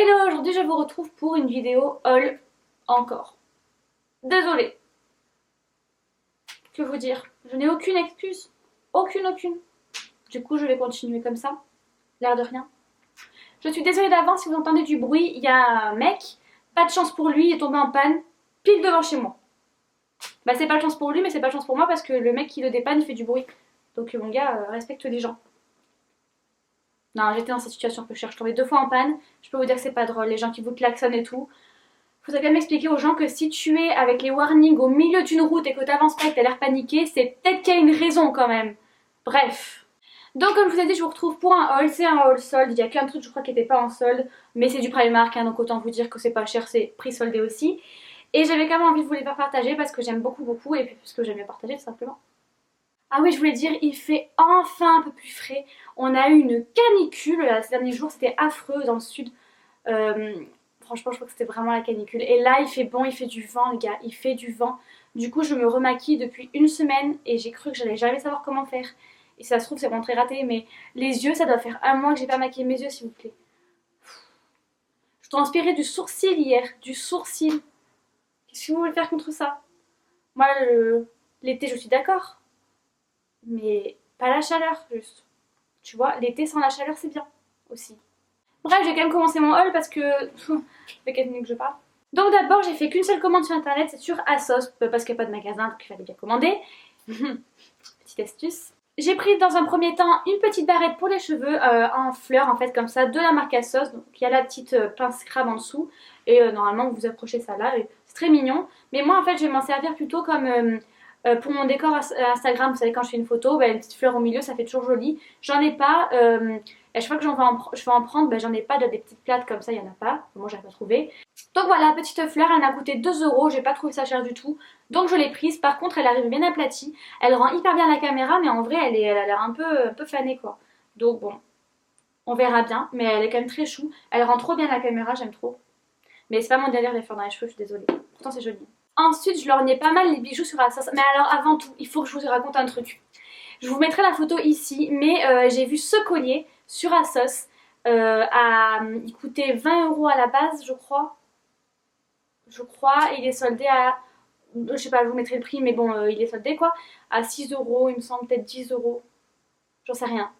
Hello, aujourd'hui je vous retrouve pour une vidéo haul encore. Désolée. Que vous dire? Je n'ai aucune excuse. Aucune. Du coup je vais continuer comme ça. L'air de rien. Je suis désolée d'avance si vous entendez du bruit. Il y a un mec, pas de chance pour lui, il est tombé en panne, pile devant chez moi. Bah c'est pas de chance pour lui mais c'est pas de chance pour moi parce que le mec qui le dépanne il fait du bruit. Donc mon gars, respecte les gens. Non, j'étais dans cette situation un peu chère. Je tombais 2 fois en panne. Je peux vous dire que c'est pas drôle. Les gens qui vous klaxonnent et tout. Faudrait quand même expliquer aux gens que si tu es avec les warnings au milieu d'une route et que t'avances pas et que t'as l'air paniqué, c'est peut-être qu'il y a une raison quand même. Bref. Donc comme je vous ai dit, je vous retrouve pour un haul. C'est un haul solde. Il y a qu'un truc je crois qui n'était pas en solde. Mais c'est du Primark, hein, donc autant vous dire que c'est pas cher, c'est prix soldé aussi. Et j'avais quand même envie de vous les faire partager parce que j'aime beaucoup et puis parce que j'aime bien partager tout simplement. Ah oui, je voulais dire, il fait enfin un peu plus frais. On a eu une canicule là, ces derniers jours, c'était affreux dans le sud. Franchement, je crois que c'était vraiment la canicule. Et là, il fait bon, il fait du vent, les gars, il fait du vent. Du coup, je me remaquille depuis une semaine et j'ai cru que j'allais jamais savoir comment faire. Et si ça se trouve, c'est vraiment très raté, mais les yeux, ça doit faire un mois que j'ai pas maquillé mes yeux, s'il vous plaît. Je transpirais du sourcil hier, du sourcil. Qu'est-ce que vous voulez faire contre ça? Moi, l'été, je suis d'accord. Mais pas la chaleur, juste. Tu vois, l'été sans la chaleur, c'est bien aussi. Bref, j'ai quand même commencé mon haul parce que ça fait 4 minutes que je parle. Donc d'abord, j'ai fait qu'une seule commande sur internet, c'est sur ASOS, parce qu'il n'y a pas de magasin, donc il fallait bien commander. Petite astuce. J'ai pris dans un premier temps une petite barrette pour les cheveux en fleurs, en fait, comme ça, de la marque ASOS. Donc il y a la petite pince crabe en dessous, et normalement vous accrochez ça là, c'est très mignon. Mais moi, en fait, je vais m'en servir plutôt comme pour mon décor Instagram. Vous savez, quand je fais une photo, une petite fleur au milieu, ça fait toujours joli. J'en ai pas. À chaque fois que je vais en prendre, j'en ai pas des petites plates comme ça, il n'y en a pas. Moi, j'avais pas trouvé. Donc voilà, petite fleur, elle m'a coûté 2 €. J'ai pas trouvé ça cher du tout. Donc je l'ai prise. Par contre, elle arrive bien aplatie. Elle rend hyper bien la caméra, mais en vrai, elle a l'air un peu fanée quoi. Donc bon, on verra bien. Mais elle est quand même très chou. Elle rend trop bien la caméra, j'aime trop. Mais c'est pas mon délire les fleurs dans les cheveux, je suis désolée. Pourtant, c'est joli. Ensuite, je lorgnais pas mal les bijoux sur Assas. Mais alors, avant tout, il faut que je vous raconte un truc. Je vous mettrai la photo ici, mais j'ai vu ce collier sur Assos. Il coûtait 20 € à la base, je crois. Et il est soldé à... Je sais pas, je vous mettrai le prix, mais bon, il est soldé quoi. À 6 €, il me semble, peut-être 10 €. J'en sais rien.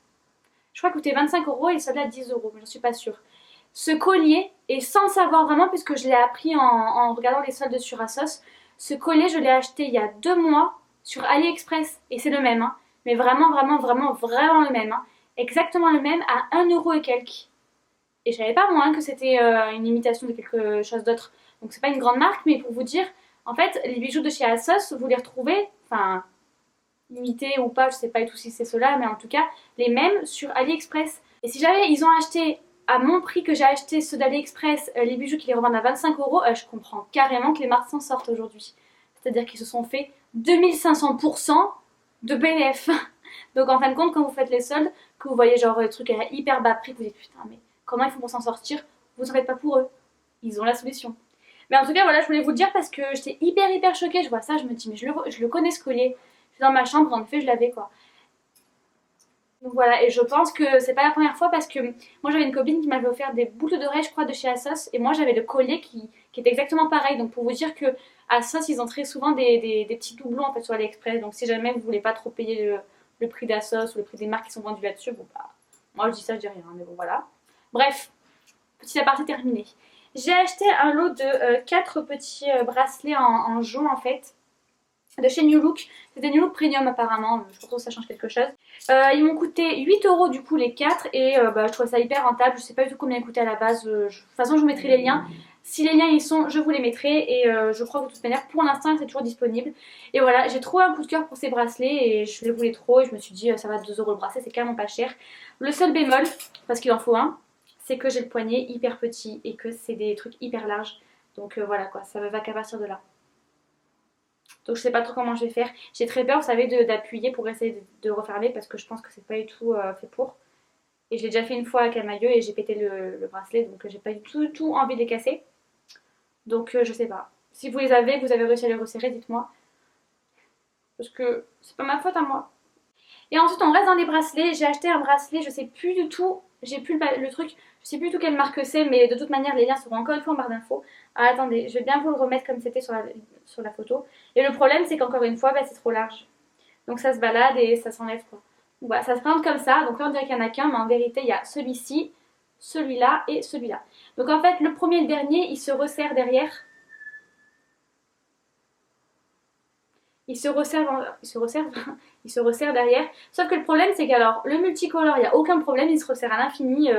Je crois qu'il coûtait 25 € et il est soldé à 10 €, mais j'en suis pas sûre. Ce collier, et sans le savoir vraiment, puisque je l'ai appris en regardant les soldes sur Assos, ce collier, je l'ai acheté il y a 2 mois sur AliExpress. Et c'est le même, hein. Mais vraiment le même. Hein. Exactement le même à 1 € et quelques. Et je savais pas moi que c'était une imitation de quelque chose d'autre. Donc c'est pas une grande marque, mais pour vous dire, en fait, les bijoux de chez Assos, vous les retrouvez, enfin, imités ou pas, je sais pas du tout si c'est cela, mais en tout cas, les mêmes sur AliExpress. Et si jamais ils ont acheté à mon prix que j'ai acheté ceux d'AliExpress, les bijoux qui les revendent à 25 €, je comprends carrément que les marques s'en sortent aujourd'hui. C'est-à-dire qu'ils se sont fait 2500% de bénéf. Donc en fin de compte, quand vous faites les soldes, que vous voyez genre des trucs à hyper bas prix, vous dites putain mais comment ils font pour s'en sortir? Vous en faites pas pour eux. Ils ont la solution. Mais en tout cas voilà, je voulais vous le dire parce que j'étais hyper choquée. Je vois ça, je me dis mais je le connais ce collier. Je suis dans ma chambre, en effet je l'avais quoi. Donc voilà, et je pense que c'est pas la première fois parce que moi j'avais une copine qui m'avait offert des boucles d'oreilles, je crois, de chez Assos, et moi j'avais le collier qui était exactement pareil. Donc pour vous dire que Assos ils ont très souvent des petits doublons en fait sur AliExpress. Donc si jamais vous voulez pas trop payer le prix d'Assos ou le prix des marques qui sont vendues là-dessus, bon bah, moi je dis ça, je dis rien, mais bon voilà. Bref, petit aparté terminé. J'ai acheté un lot de 4 petits bracelets en jonc en fait de chez New Look. C'est des New Look Premium apparemment, je pense que ça change quelque chose. Ils m'ont coûté 8 € du coup les 4 et je trouvais ça hyper rentable. Je sais pas du tout combien ils coûtaient à la base. De toute façon je vous mettrai les liens. Si les liens y sont, je vous les mettrai et je crois que de toute manière pour l'instant c'est toujours disponible. Et voilà, j'ai trouvé un coup de cœur pour ces bracelets et je les voulais trop et je me suis dit ça va 2 € le bracelet, c'est carrément pas cher. Le seul bémol, parce qu'il en faut un, c'est que j'ai le poignet hyper petit et que c'est des trucs hyper larges. Donc voilà quoi, ça me va qu'à partir de là. Donc je sais pas trop comment je vais faire. J'ai très peur, vous savez, d'appuyer pour essayer de refermer parce que je pense que c'est pas du tout fait pour. Et je l'ai déjà fait une fois avec un maillot et j'ai pété le bracelet, donc j'ai pas du tout envie de les casser. Donc je sais pas. Si vous les avez, vous avez réussi à les resserrer, dites-moi. Parce que c'est pas ma faute à moi. Et ensuite on reste dans les bracelets. J'ai acheté un bracelet, je sais plus du tout J'ai plus le truc, je sais plus tout quelle marque c'est, mais de toute manière les liens seront encore une fois en barre d'infos. Ah, attendez, je vais bien vous le remettre comme c'était sur la photo. Et le problème c'est qu'encore une fois, bah, c'est trop large. Donc ça se balade et ça s'enlève quoi. Donc voilà, ça se présente comme ça. Donc là on dirait qu'il n'y en a qu'un, mais en vérité il y a celui-ci, celui-là et celui-là. Donc en fait le premier et le dernier, ils se resserrent derrière. Il se resserre derrière. Sauf que le problème, c'est qu'alors, le multicolore, il n'y a aucun problème, il se resserre à l'infini,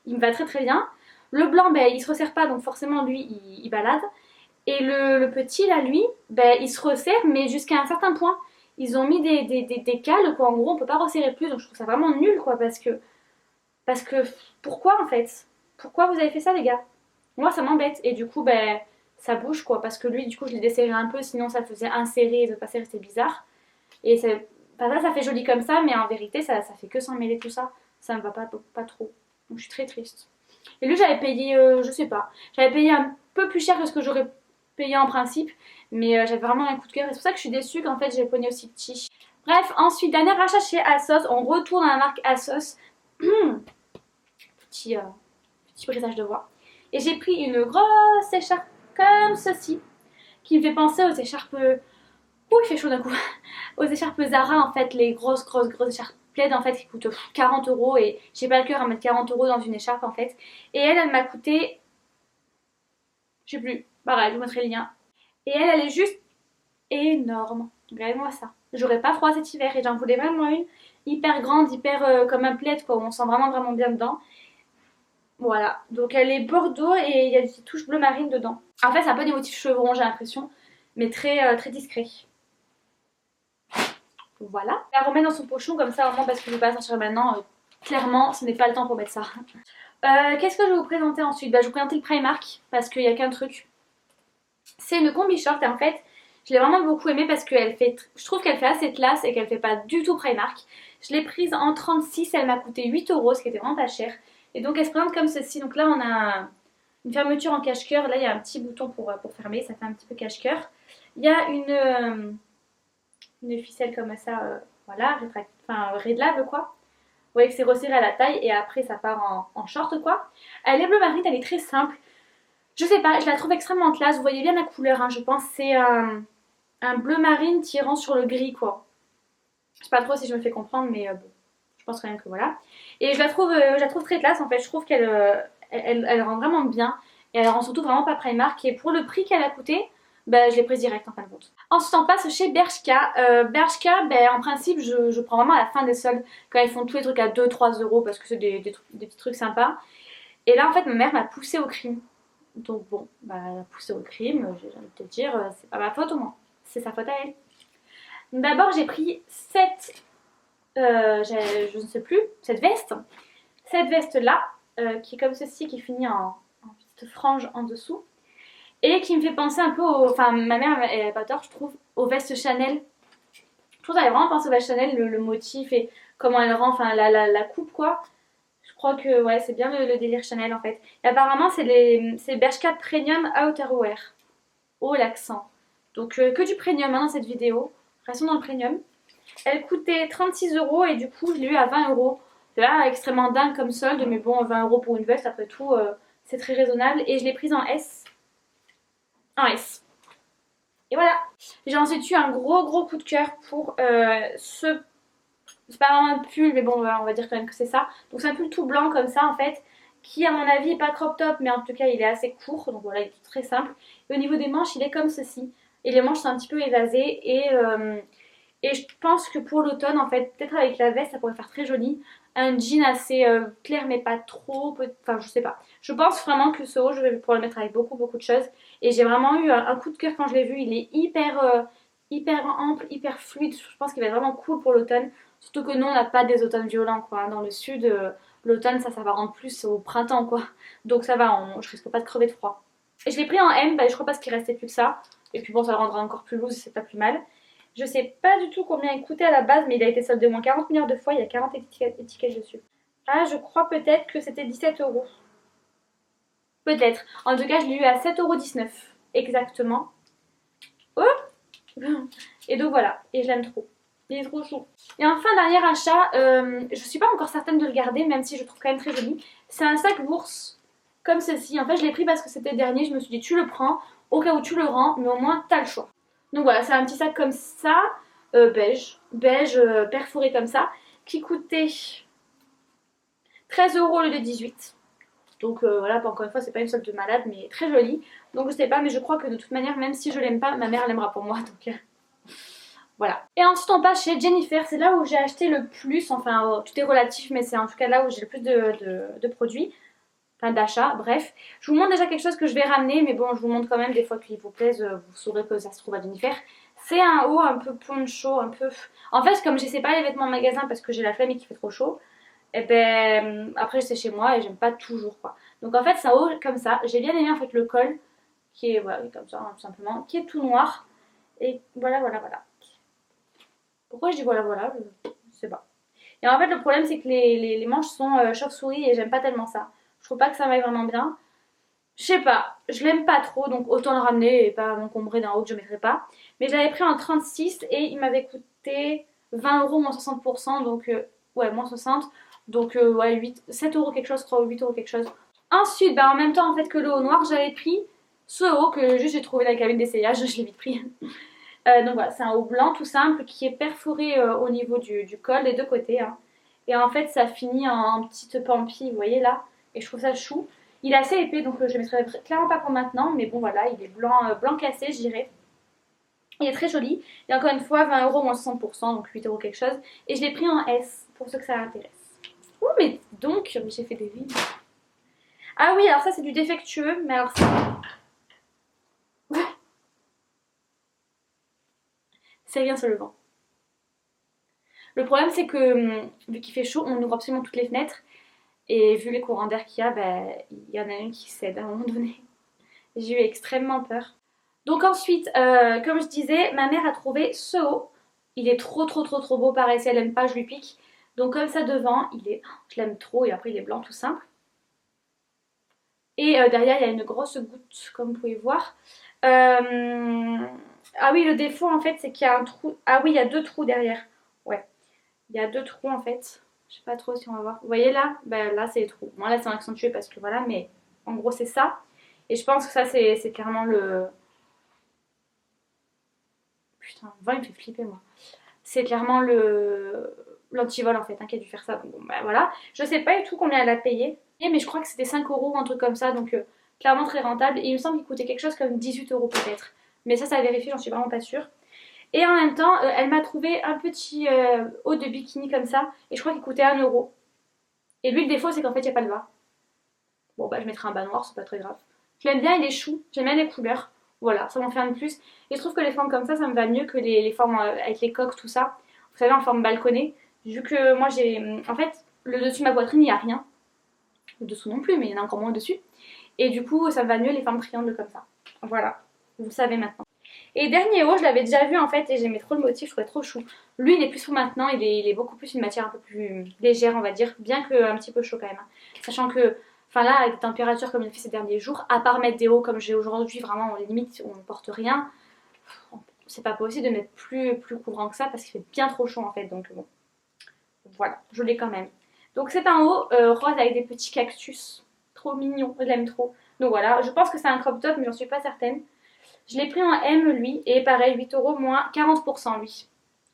il me va très très bien. Le blanc, ben, il se resserre pas, donc forcément, lui, il balade. Et le petit, là, lui, ben, il se resserre, mais jusqu'à un certain point. Ils ont mis des cales, quoi. En gros, on peut pas resserrer plus, donc je trouve ça vraiment nul, quoi, parce que, pourquoi, en fait? Pourquoi vous avez fait ça, les gars? Moi, ça m'embête, et du coup, ben, ça bouge, quoi, parce que lui, du coup, je l'ai desserré un peu, sinon ça faisait insérer et de passer, c'était bizarre. Et c'est, enfin, ça fait joli comme ça, mais en vérité, ça fait que s'en mêler tout ça. Ça me va pas trop. Donc je suis très triste. Et lui, j'avais payé, je sais pas, j'avais payé un peu plus cher que ce que j'aurais payé en principe, mais j'avais vraiment un coup de cœur. Et c'est pour ça que je suis déçue qu'en fait, j'ai le poignet aussi petit. Bref, ensuite, dernier achat chez ASOS. On retourne à la marque ASOS. petit, petit brisage de voix. Et j'ai pris une grosse écharpe comme ceci, qui me fait penser aux écharpes. Ouh, il fait chaud d'un coup. Aux écharpes Zara, en fait, les grosses écharpes plaid en fait qui coûtent 40 euros et j'ai pas le cœur à mettre 40 euros dans une écharpe en fait. Et elle m'a coûté, je sais plus, pareil, je vous mettrai le lien. Et elle est juste énorme. Regardez-moi ça. J'aurais pas froid cet hiver et j'en voulais vraiment une hyper grande, hyper comme un plaid quoi, où on sent vraiment bien dedans. Voilà, donc elle est bordeaux et il y a des petites touches bleu marine dedans. En fait, c'est un peu des motifs chevrons, j'ai l'impression, mais très discret. Voilà. Je la remets dans son pochon comme ça au moins parce que je ne vais pas sortir maintenant. Clairement, ce n'est pas le temps pour mettre ça. Qu'est-ce que je vais vous présenter ensuite? Bah, je vais vous présenter le Primark parce qu'il n'y a qu'un truc. C'est une combi short et en fait, je l'ai vraiment beaucoup aimée parce que je trouve qu'elle fait assez classe et qu'elle fait pas du tout Primark. Je l'ai prise en 36, elle m'a coûté 8 euros, ce qui était vraiment pas cher. Et donc elle se présente comme ceci. Donc là, on a une fermeture en cache-cœur. Là, il y a un petit bouton pour fermer, ça fait un petit peu cache-cœur. Il y a une ficelle comme ça, voilà, réglable quoi. Vous voyez que c'est resserré à la taille et après ça part en short quoi. Elle est bleu marine, elle est très simple. Je sais pas, je la trouve extrêmement classe. Vous voyez bien la couleur, hein, je pense c'est un bleu marine tirant sur le gris quoi. Je sais pas trop si je me fais comprendre, mais bon, je pense quand même que voilà. Et je la trouve très classe en fait. Je trouve elle rend vraiment bien et elle rend surtout vraiment pas Primark. Et pour le prix qu'elle a coûté, bah, je l'ai prise direct en fin de compte. Ensuite on passe chez Bershka. Bershka, ben, en principe je prends vraiment à la fin des soldes quand ils font tous les trucs à 2-3 euros parce que c'est des petits trucs sympas. Et là en fait ma mère m'a poussée au crime. Donc bon, bah, elle a poussé au crime, j'ai envie de te dire, c'est pas ma faute au moins. C'est sa faute à elle. D'abord j'ai pris je ne sais plus, cette veste. Cette veste là, qui est comme ceci, qui finit en petite frange en dessous. Et qui me fait penser un peu enfin ma mère elle a pas tort je trouve, aux vestes Chanel. Je trouve qu'elle a vraiment pensé aux vestes Chanel, le motif et comment elle rend, enfin la coupe quoi. Je crois que ouais c'est bien le délire Chanel en fait. Et apparemment c'est Bershka Premium Outerwear. Oh l'accent. Donc que du premium hein, dans cette vidéo. Restons dans le premium. Elle coûtait 36 euros et du coup je l'ai eu à 20 euros. C'est là extrêmement dingue comme solde mais bon 20 euros pour une veste après tout c'est très raisonnable. Et je l'ai prise en S. En S. Et voilà. J'ai ensuite eu un gros coup de cœur pour ce... C'est pas vraiment un pull, mais bon, on va dire quand même que c'est ça. Donc c'est un pull tout blanc comme ça en fait, qui à mon avis est pas crop top, mais en tout cas il est assez court. Donc voilà, il est très simple. Et au niveau des manches, il est comme ceci. Et les manches sont un petit peu évasées. Et je pense que pour l'automne, en fait, peut-être avec la veste, ça pourrait faire très joli. Un jean assez clair, mais pas trop. Enfin, je sais pas. Je pense vraiment que ce haut, je vais pouvoir le mettre avec beaucoup de choses. Et j'ai vraiment eu un coup de cœur quand je l'ai vu. Il est hyper ample, hyper fluide. Je pense qu'il va être vraiment cool pour l'automne. Surtout que nous, on n'a pas des automnes violents, quoi. Dans le sud, l'automne, ça va rendre plus au printemps, quoi. Donc ça va, je risque pas de crever de froid. Et je l'ai pris en M, bah, je crois pas qu'il restait plus que ça. Et puis bon, ça le rendra encore plus loose, c'est pas plus mal. Je sais pas du tout combien il coûtait à la base, mais il a été soldé au moins 40 milliards de fois. Il y a 40 étiquettes dessus. Ah, je crois peut-être que c'était 17 euros. Peut-être. En tout cas, je l'ai eu à 7,19 € exactement. Oh. Et donc voilà. Et je l'aime trop. Il est trop chou. Et enfin, dernier achat, je suis pas encore certaine de le garder, même si je le trouve quand même très joli. C'est un sac bourse comme ceci. En fait, je l'ai pris parce que c'était le dernier. Je me suis dit, tu le prends au cas où tu le rends, mais au moins t'as le choix. Donc voilà, c'est un petit sac comme ça, beige perforé comme ça, qui coûtait 13 € au lieu de 18. Donc voilà, encore une fois, c'est pas une solde de malade, mais très jolie. Donc je sais pas, mais je crois que de toute manière, même si je l'aime pas, ma mère l'aimera pour moi. Donc voilà. Et ensuite, on passe chez Jennifer. C'est là où j'ai acheté le plus. Enfin, tout est relatif, mais c'est en tout cas là où j'ai le plus de produits. Enfin, d'achats, bref. Je vous montre déjà quelque chose que je vais ramener, mais bon, je vous montre quand même des fois qu'il vous plaise. Vous saurez que ça se trouve à Jennifer. C'est un haut un peu poncho, un peu. En fait, comme je sais pas les vêtements en magasin parce que j'ai la flemme et qu'il fait trop chaud, et ben après c'est chez moi et j'aime pas toujours quoi. Donc en fait, c'est un haut comme ça. J'ai bien aimé en fait le col qui est voilà, comme ça, hein, tout simplement, qui est tout noir. Et voilà, voilà, voilà. Pourquoi je dis voilà, voilà, je sais pas. Et en fait, le problème, c'est que les manches sont chauve-souris et j'aime pas tellement ça. Je trouve pas que ça m'aille vraiment bien. Je sais pas, je l'aime pas trop, donc autant le ramener et pas m'encombrer d'un haut que je mettrai pas. Mais je l'avais pris en 36 et il m'avait coûté 20 € moins 60%, donc ouais, moins 60. Donc ouais, 7 € quelque chose, je crois, ou 8 € quelque chose. Ensuite, bah, en même temps en fait que le haut noir, j'avais pris ce haut que juste j'ai trouvé dans la cabine d'essayage, je l'ai vite pris. Donc voilà, c'est un haut blanc tout simple qui est perforé au niveau du col des deux côtés, hein. Et en fait, ça finit en petite pampille, vous voyez là. Et je trouve ça chou. Il est assez épais, donc je ne mettrai clairement pas pour maintenant. Mais bon, voilà, il est blanc, blanc cassé, je dirais. Il est très joli. Et encore une fois, 20 € moins 60%, donc 8 € quelque chose. Et je l'ai pris en S, pour ceux que ça intéresse. Oh, mais donc, j'ai fait des vides. Ah oui, alors ça, c'est du défectueux. Mais alors, c'est rien sur le vent. Le problème, c'est que vu qu'il fait chaud, on ouvre absolument toutes les fenêtres. Et vu les courants d'air qu'il y a, ben, il y en a une qui cède à un moment donné. J'ai eu extrêmement peur. Donc ensuite, comme je disais, ma mère a trouvé ce haut. Il est trop trop trop trop beau, pareil, si elle aime pas, je lui pique. Donc comme ça devant, il est, je l'aime trop, et après il est blanc tout simple. Et derrière, il y a une grosse goutte, comme vous pouvez voir. Ah oui, le défaut en fait, c'est qu'il y a un trou. Ah oui, il y a deux trous derrière. Ouais, il y a deux trous en fait. Je sais pas trop si on va voir. Vous voyez là? Ben là, c'est les trous. Bon, là, c'est accentué parce que voilà, mais en gros, c'est ça. Et je pense que ça, c'est clairement le. Putain, le vent, il me fait flipper, moi. C'est clairement le l'antivol en fait hein, qui a dû faire ça. Bon, bah voilà. Je sais pas du tout combien elle a payé, mais je crois que c'était 5 € ou un truc comme ça, donc clairement très rentable. Et il me semble qu'il coûtait quelque chose comme 18 € peut-être. Mais ça à vérifier, j'en suis vraiment pas sûre. Et en même temps, elle m'a trouvé un petit haut de bikini comme ça, et je crois qu'il coûtait 1 €. Et lui, le défaut, c'est qu'en fait, il n'y a pas de bas. Bon, bah, je mettrai un bas noir, c'est pas très grave. Je l'aime bien, il est chou, j'aime bien les couleurs. Voilà, ça m'en fait un de plus. Et je trouve que les formes comme ça me va mieux que les formes avec les coques, tout ça. Vous savez, en forme balconnée. Vu que moi, j'ai. En fait, le dessus de ma poitrine, il n'y a rien. Le dessous non plus, mais il y en a encore moins au-dessus. Et du coup, ça me va mieux les formes triangles comme ça. Voilà, vous le savez maintenant. Et dernier haut, je l'avais déjà vu en fait et j'aimais trop le motif, je trouvais trop chou. Lui, il est plus pour maintenant, il est beaucoup plus une matière un peu plus légère, on va dire, bien qu'un petit peu chaud quand même, hein. Sachant que, enfin là, avec des températures comme il fait ces derniers jours, à part mettre des hauts comme j'ai aujourd'hui, vraiment, limite, on ne porte rien, c'est pas possible de mettre plus couvrant que ça parce qu'il fait bien trop chaud en fait, donc bon, voilà, je l'ai quand même. Donc c'est un haut rose avec des petits cactus, trop mignon, je l'aime trop. Donc voilà, je pense que c'est un crop top, mais j'en suis pas certaine. Je l'ai pris en M lui, et pareil, 8 € moins 40% lui.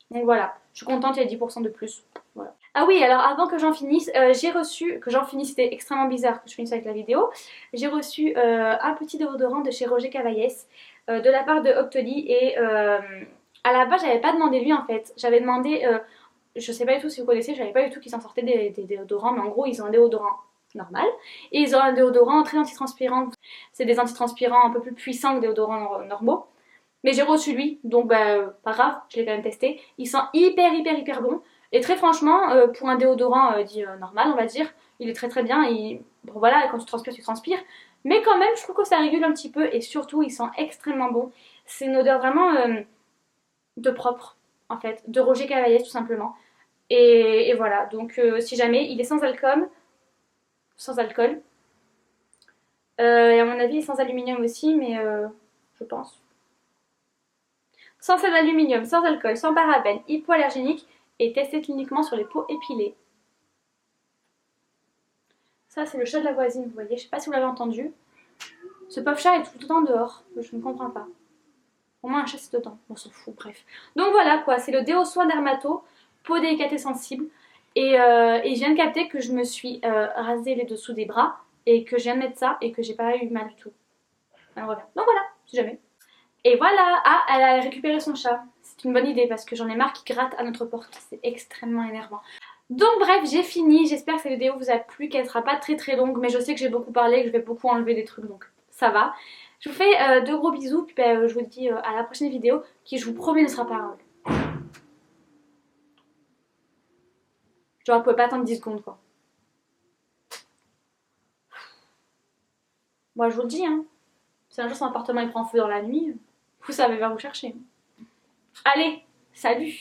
Donc voilà, je suis contente, il y a 10% de plus. Voilà. Ah oui, alors avant que j'en finisse, j'ai reçu, que j'en finisse, c'était extrêmement bizarre que je finisse avec la vidéo, j'ai reçu un petit déodorant de chez Roger Cavaillès, de la part de Octoly, et à la base, j'avais pas demandé lui en fait, j'avais demandé, je sais pas du tout si vous connaissez, je savais pas du tout qu'ils en sortaient des déodorants, mais en gros, ils ont un déodorant normal, et ils ont un déodorant très antitranspirant, c'est des antitranspirants un peu plus puissants que des déodorants normaux. Mais j'ai reçu lui, donc bah pas grave, je l'ai quand même testé. Il sent hyper hyper hyper bon. Et très franchement, pour un déodorant dit normal, on va dire, il est très très bien. Bon voilà, quand tu transpires, tu transpires. Mais quand même, je trouve que ça régule un petit peu et surtout, il sent extrêmement bon. C'est une odeur vraiment de propre, en fait, de Roger Cavaillès tout simplement. Et voilà, donc si jamais, il est sans alcool, sans alcool. Et à mon avis, il est sans aluminium aussi, mais je pense. sans sel d'aluminium, sans alcool, sans parabènes, hypoallergénique et testé cliniquement sur les peaux épilées. Ça, c'est le chat de la voisine, vous voyez. Je sais pas si vous l'avez entendu. Ce pauvre chat est tout le temps dehors. Je ne comprends pas. Au moins, un chat, c'est dedans. On s'en fout, bref. Donc voilà, quoi. C'est le déo soin dermato, peau délicate et sensible. Et je viens de capter que je me suis rasé les dessous des bras et que je viens de mettre ça et que j'ai pas eu mal du tout. Elle revient. Donc voilà, si jamais. Et voilà. Ah, elle a récupéré son chat. C'est une bonne idée parce que j'en ai marre qu'il gratte à notre porte. C'est extrêmement énervant. Donc bref, j'ai fini. J'espère que cette vidéo vous a plu, qu'elle sera pas très longue. Mais je sais que j'ai beaucoup parlé, que je vais beaucoup enlever des trucs, donc ça va. Je vous fais de gros bisous. Puis je vous dis à la prochaine vidéo qui, je vous promets, ne sera pas longue. Genre, vous pouvez pas attendre 10 secondes, quoi. Moi, je vous le dis, hein. Si un jour son appartement il prend feu dans la nuit, vous savez vers vous chercher. Allez, salut!